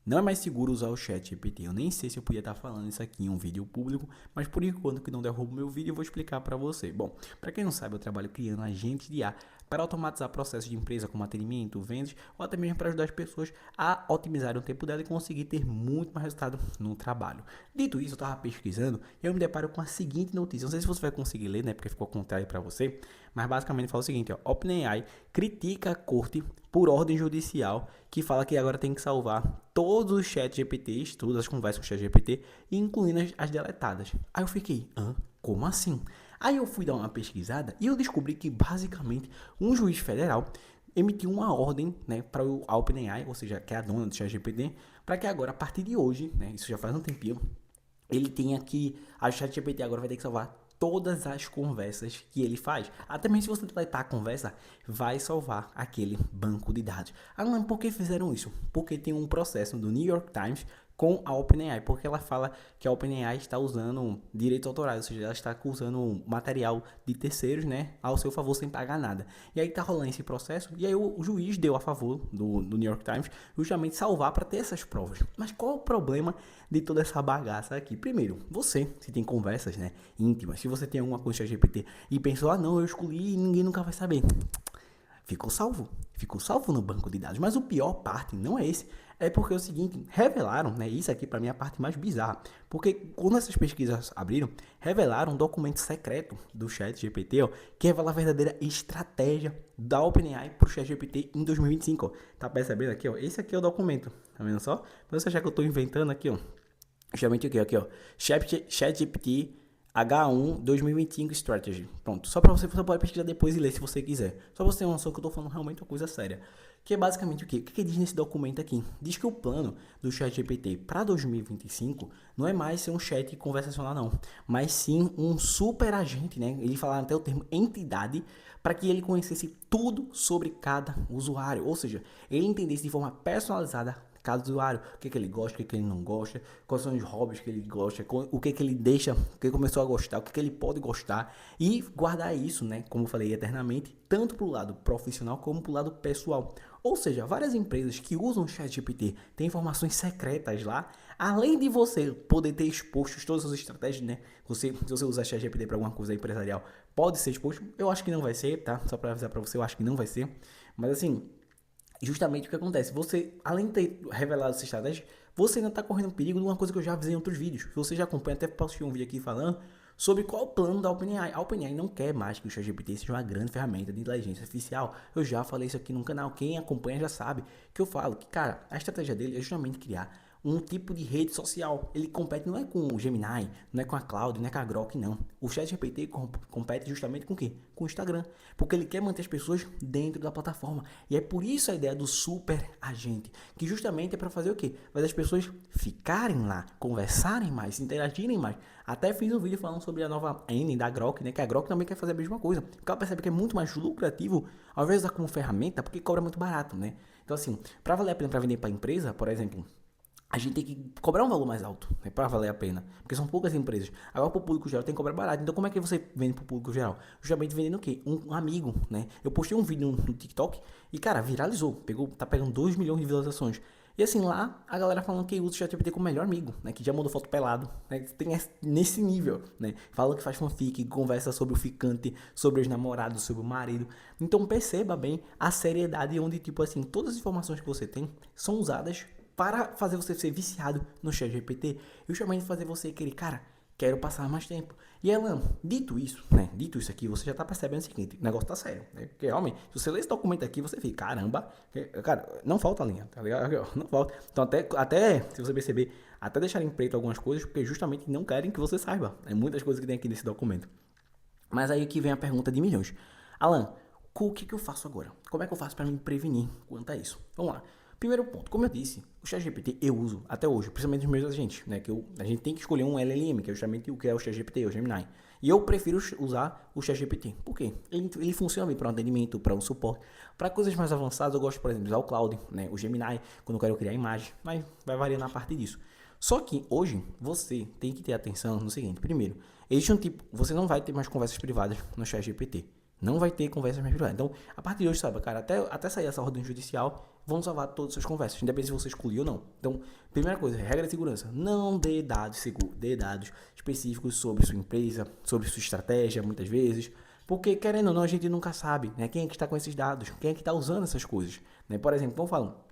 Não é mais seguro usar o chat GPT. Eu nem sei se eu podia estar falando isso aqui em um vídeo público, mas por enquanto que não derrubo meu vídeo, eu vou explicar para você. Bom, para quem não sabe, eu trabalho criando agentes de IA para automatizar processos de empresa como atendimento, vendas, ou até mesmo para ajudar as pessoas a otimizarem o tempo dela e conseguir ter muito mais resultado no trabalho. Dito isso, eu estava pesquisando e eu me deparo com a seguinte notícia. Não sei se você vai conseguir ler, né, porque ficou ao contrário para você, mas basicamente fala o seguinte, ó, OpenAI critica a corte por ordem judicial que fala que agora tem que salvar todos os chat GPTs, todas as conversas com o chat GPT, incluindo as deletadas. Aí eu fiquei, como assim? Aí eu fui dar uma pesquisada e eu descobri que basicamente um juiz federal emitiu uma ordem, né, para o OpenAI, ou seja, que é a dona do chat GPT, para que agora, a partir de hoje, né, isso já faz um tempinho, ele tenha que, a ChatGPT agora vai ter que salvar todas as conversas que ele faz. Até mesmo se você deletar a conversa, vai salvar aquele banco de dados. Agora, por que fizeram isso? Porque tem um processo do New York Times com a OpenAI, porque ela fala que a OpenAI está usando direitos autorais, ou seja, ela está usando material de terceiros, né, ao seu favor sem pagar nada. E aí tá rolando esse processo, e aí o juiz deu a favor do New York Times justamente salvar para ter essas provas. Mas qual é o problema de toda essa bagaça aqui? Primeiro, você, se tem conversas, né, íntimas, se você tem alguma coisa com o GPT e pensou, não, eu escolhi e ninguém nunca vai saber, ficou salvo no banco de dados. Mas o pior parte não é esse, é porque é o seguinte, revelaram, né, isso aqui para mim é a parte mais bizarra, porque quando essas pesquisas abriram, revelaram um documento secreto do ChatGPT, ó, que revela a verdadeira estratégia da OpenAI pro ChatGPT em 2025, ó. Tá percebendo aqui, ó? Esse aqui é o documento, tá vendo só? Pra você achar que eu tô inventando aqui, ó, justamente aqui, ó, ChatGPT H1 2025 Strategy. Pronto, só para você pode pesquisar depois e ler se você quiser. Só pra você ter uma noção que eu tô falando realmente uma coisa séria. Que é basicamente o quê? O que diz nesse documento aqui? Diz que o plano do ChatGPT para 2025 não é mais ser um chat conversacional não, mas sim um super agente, né? Ele falaram até o termo entidade para que ele conhecesse tudo sobre cada usuário, ou seja, ele entendesse de forma personalizada cada usuário, o que ele gosta, o que ele não gosta, quais são os hobbies que ele gosta, o que ele deixa, o que ele começou a gostar, o que ele pode gostar e guardar isso, né, como eu falei eternamente, tanto para o lado profissional como para o lado pessoal. Ou seja, várias empresas que usam o ChatGPT têm informações secretas lá, além de você poder ter exposto todas as estratégias, né? Se você usar ChatGPT para alguma coisa empresarial, pode ser exposto. Eu acho que não vai ser, tá? Só para avisar para você, eu acho que não vai ser. Mas assim, justamente o que acontece, você, além de ter revelado essa estratégia, você ainda está correndo perigo de uma coisa que eu já avisei em outros vídeos. Se você já acompanha, até postei um vídeo aqui falando sobre qual é o plano da OpenAI. A OpenAI não quer mais que o ChatGPT seja uma grande ferramenta de inteligência artificial. Eu já falei isso aqui no canal, quem acompanha já sabe que eu falo que, cara, a estratégia dele é justamente criar um tipo de rede social. Ele compete não é com o Gemini, não é com a Cloud, não é com a Grok, não. O ChatGPT compete justamente com o quê? Com o Instagram. Porque ele quer manter as pessoas dentro da plataforma. E é por isso a ideia do super agente, que justamente é para fazer o quê? Fazer as pessoas ficarem lá, conversarem mais, interagirem mais. Até fiz um vídeo falando sobre a nova N da Grok, né? Que a Grok também quer fazer a mesma coisa. Porque ela percebe que é muito mais lucrativo, ao invés de usar como ferramenta, porque cobra muito barato, né? Então assim, para valer a pena para vender para a empresa, por exemplo, a gente tem que cobrar um valor mais alto, né, para valer a pena, porque são poucas empresas. Agora para o público geral tem que cobrar barato. Então como é que você vende para o público geral? Justamente vendendo o quê? Um amigo, né? Eu postei um vídeo no TikTok e, cara, viralizou, tá pegando 2 milhões de visualizações. E assim, lá a galera falando que usa o ChatGPT como melhor amigo, né? Que já mandou foto pelado, né? Tem nesse nível, né? Fala que faz fanfic, conversa sobre o ficante, sobre os namorados, sobre o marido. Então perceba bem a seriedade onde, tipo assim, todas as informações que você tem são usadas para fazer você ser viciado no ChatGPT, justamente fazer você querer, cara, quero passar mais tempo. E Alan, dito isso, né? Dito isso aqui, você já tá percebendo o seguinte, o negócio tá sério, né? Porque realmente, se você ler esse documento aqui, você fica, caramba, cara, não falta linha, tá ligado? Não falta. Então até se você perceber, até deixarem preto algumas coisas, porque justamente não querem que você saiba. É muitas coisas que tem aqui nesse documento. Mas aí que vem a pergunta de milhões. Alan, o que eu faço agora? Como é que eu faço para me prevenir quanto a isso? Vamos lá. Primeiro ponto, como eu disse, o ChatGPT eu uso até hoje, principalmente nos meus agentes, né? A gente tem que escolher um LLM, que é justamente o que é o ChatGPT, o Gemini. E eu prefiro usar o ChatGPT. Por quê? Ele funciona bem para um atendimento, para um suporte. Para coisas mais avançadas, eu gosto, por exemplo, de usar o Cloud, né? O Gemini, quando eu quero criar imagem, mas vai variar na parte disso. Só que hoje você tem que ter atenção no seguinte: primeiro, existe um tipo, você não vai ter mais conversas privadas no ChatGPT. Não vai ter conversas mais privadas. Então, a partir de hoje, sabe, cara, até sair essa ordem judicial, vão salvar todas as suas conversas, independente se você escolher ou não. Então, primeira coisa, regra de segurança, não dê dados dê dados específicos sobre sua empresa, sobre sua estratégia, muitas vezes, porque querendo ou não, a gente nunca sabe, né, quem é que está com esses dados, quem é que está usando essas coisas, né? Por exemplo, vamos falar,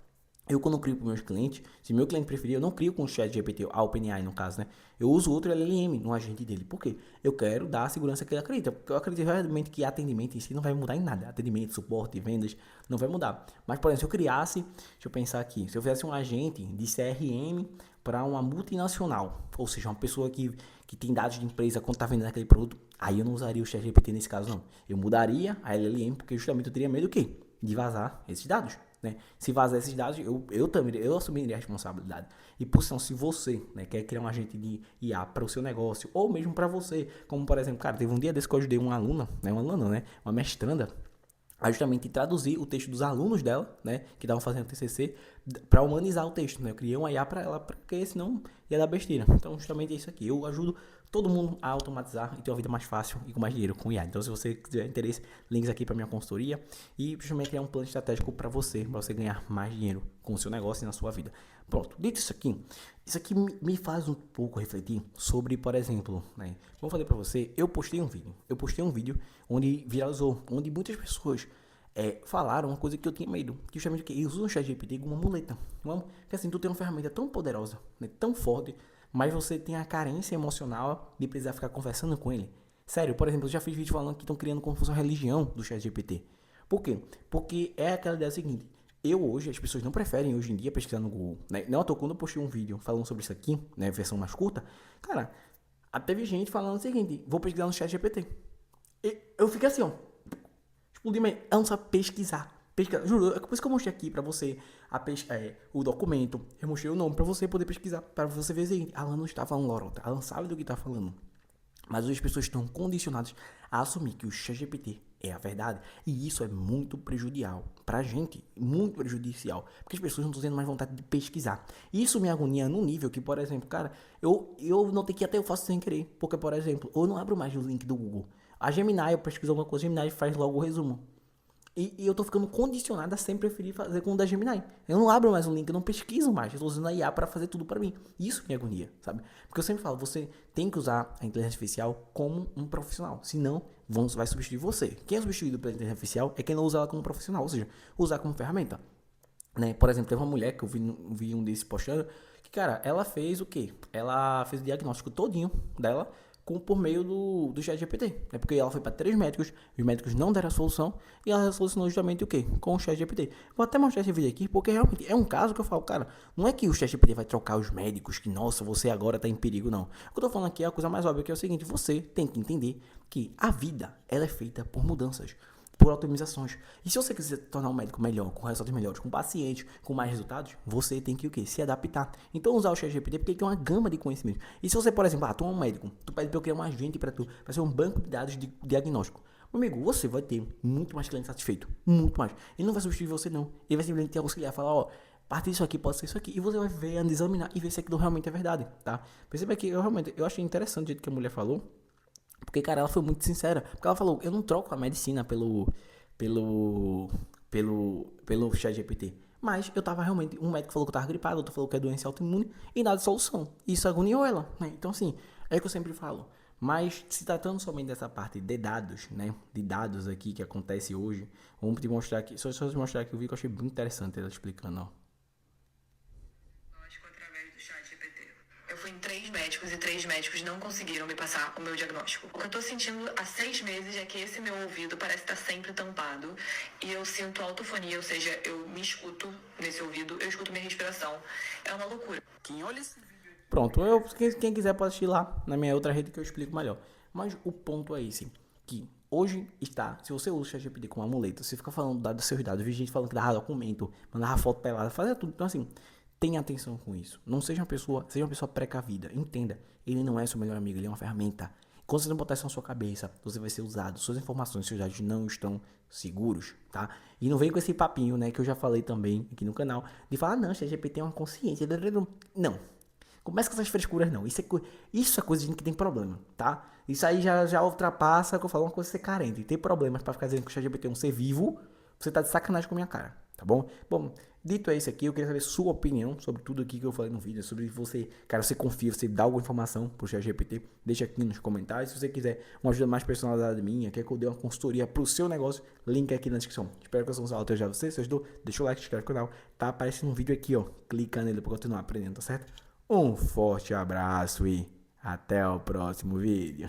eu quando crio para meus clientes, se meu cliente preferir, eu não crio com o ChatGPT, a OpenAI no caso, né? Eu uso outro LLM no agente dele. Por quê? Eu quero dar a segurança que ele acredita. Porque eu acredito realmente que atendimento em si não vai mudar em nada. Atendimento, suporte, vendas, não vai mudar. Mas, por exemplo, se eu criasse, deixa eu pensar aqui, se eu fizesse um agente de CRM para uma multinacional, ou seja, uma pessoa que tem dados de empresa quando está vendendo aquele produto, aí eu não usaria o ChatGPT nesse caso, não. Eu mudaria a LLM, porque justamente eu teria medo do quê? De vazar esses dados. Né? Se vazar esses dados, eu assumiria a responsabilidade. E por sinal, se você, né, quer criar um agente de IA para o seu negócio, ou mesmo para você, como por exemplo, cara, teve um dia desse que eu ajudei uma aluna, uma mestranda, a justamente traduzir o texto dos alunos dela, né, que estavam fazendo TCC, para humanizar o texto, né? Eu criei uma IA para ela, porque senão ia dar besteira. Então, justamente é isso aqui. Eu ajudo todo mundo a automatizar e ter uma vida mais fácil e com mais dinheiro com IA. Então, se você tiver interesse, links aqui para minha consultoria e justamente criar um plano estratégico para você ganhar mais dinheiro com o seu negócio e na sua vida. Pronto, dito isso aqui me faz um pouco refletir sobre, por exemplo, né? Vou falar para você, eu postei um vídeo onde viralizou, onde muitas pessoas falaram uma coisa que eu tinha medo, que justamente o que eles usam o ChatGPT como uma muleta, porque assim, tu tem uma ferramenta tão poderosa, né, tão forte, mas você tem a carência emocional de precisar ficar conversando com ele. Sério, por exemplo, eu já fiz vídeo falando que estão criando como se fosse uma religião do ChatGPT. Por quê? Porque é aquela ideia seguinte, as pessoas não preferem hoje em dia pesquisar no Google, né? Não, quando eu postei um vídeo falando sobre isso aqui, né, versão mais curta, cara, teve gente falando o seguinte, vou pesquisar no ChatGPT. Eu fiquei assim, ó, explodi, mas ela não sabe pesquisar. Juro, é por isso que eu mostrei aqui pra você o documento, eu mostrei o nome pra você poder pesquisar, pra você ver o seguinte, ela não está falando lorota, ela não sabe do que tá falando. Mas hoje as pessoas estão condicionadas a assumir que o ChatGPT é a verdade. E isso é muito prejudicial pra gente, muito prejudicial. Porque as pessoas não estão tendo mais vontade de pesquisar. Isso me agonia num nível que, por exemplo, cara, eu notei que até eu faço sem querer. Porque, por exemplo, eu não abro mais o link do Google. A Gemini, eu pesquiso alguma coisa, a Gemini faz logo o resumo. E eu tô ficando condicionado a sempre preferir fazer com o da Gemini. Eu não abro mais um link, eu não pesquiso mais. Eu tô usando a IA para fazer tudo para mim. Isso me agonia, sabe? Porque eu sempre falo, você tem que usar a inteligência artificial como um profissional. Senão, vai substituir você. Quem é substituído pela inteligência artificial é quem não usa ela como profissional. Ou seja, usar como ferramenta. Né? Por exemplo, teve uma mulher que eu vi um desses postando, que, cara, ela fez o quê? Ela fez o diagnóstico todinho dela por meio do ChatGPT, né? Porque ela foi para 3 médicos, os médicos não deram a solução e ela solucionou justamente o quê? Com o ChatGPT. Vou até mostrar esse vídeo aqui, porque realmente é um caso que eu falo, cara, não é que o ChatGPT vai trocar os médicos, que nossa, você agora tá em perigo, não. O que eu tô falando aqui é a coisa mais óbvia, que é o seguinte, você tem que entender que a vida, ela é feita por mudanças, por otimizações. E se você quiser tornar um médico melhor, com resultados melhores, com pacientes, com mais resultados, você tem que o quê? Se adaptar. Então usar o ChatGPT porque ele tem uma gama de conhecimento. E se você, por exemplo, tu é um médico, tu pede para eu criar um agente para tu, vai ser um banco de dados de diagnóstico. Meu amigo, você vai ter muito mais cliente satisfeito, muito mais. Ele não vai substituir você não. Ele vai simplesmente te auxiliar, falar, ó, parte disso aqui, pode ser isso aqui. E você vai ver, examinar e ver se aquilo realmente é verdade, tá? Perceba que eu achei interessante o jeito que a mulher falou. Porque, cara, ela foi muito sincera. Porque ela falou, eu não troco a medicina pelo ChatGPT. Mas eu tava realmente, um médico falou que eu tava gripado, outro falou que é doença autoimune e nada de solução. Isso agoniou ela, né? Então, assim, é o que eu sempre falo. Mas se tratando somente dessa parte de dados, né? De dados aqui que acontece hoje, vamos te mostrar aqui. Só te mostrar aqui o vídeo que eu achei muito interessante ela explicando, ó. Através do ChatGPT. Eu fui em 3 médicos e 3 médicos não conseguiram me passar o meu diagnóstico. O que eu tô sentindo há 6 meses é que esse meu ouvido parece estar sempre tampado e eu sinto autofonia, ou seja, eu me escuto nesse ouvido, eu escuto minha respiração. É uma loucura. Quem olha esse vídeo... Pronto, quem quiser pode assistir lá na minha outra rede que eu explico melhor. Mas o ponto é esse, que hoje se você usa o ChatGPT como amuleto, você fica falando dos seus dados, vi gente falando que dava documento, mandava foto pelada, fazia tudo. Então assim, tenha atenção com isso. Não seja uma pessoa precavida. Entenda, ele não é seu melhor amigo, ele é uma ferramenta. Quando você não botar isso na sua cabeça, você vai ser usado, suas informações, seus dados não estão seguros, tá? E não vem com esse papinho, né, que eu já falei também aqui no canal, de falar, não, ChatGPT é uma consciência. Não. Começa com essas frescuras, não. Isso é coisa de gente que tem problema, tá? Isso aí já ultrapassa, que eu falo, uma coisa de ser carente. Tem problemas pra ficar dizendo que o ChatGPT é um ser vivo, você tá de sacanagem com a minha cara, tá bom? Bom, Dito isso aqui, eu queria saber sua opinião sobre tudo aqui que eu falei no vídeo, sobre você, cara, você confia, você dá alguma informação pro ChatGPT, deixa aqui nos comentários. Se você quiser uma ajuda mais personalizada minha, quer que eu dê uma consultoria pro seu negócio, link aqui na descrição. Espero que eu sou até já você, se ajudou, deixa o like, se inscreve no canal, tá aparecendo um vídeo aqui, ó, clica nele pra continuar aprendendo, tá certo? Um forte abraço e até o próximo vídeo.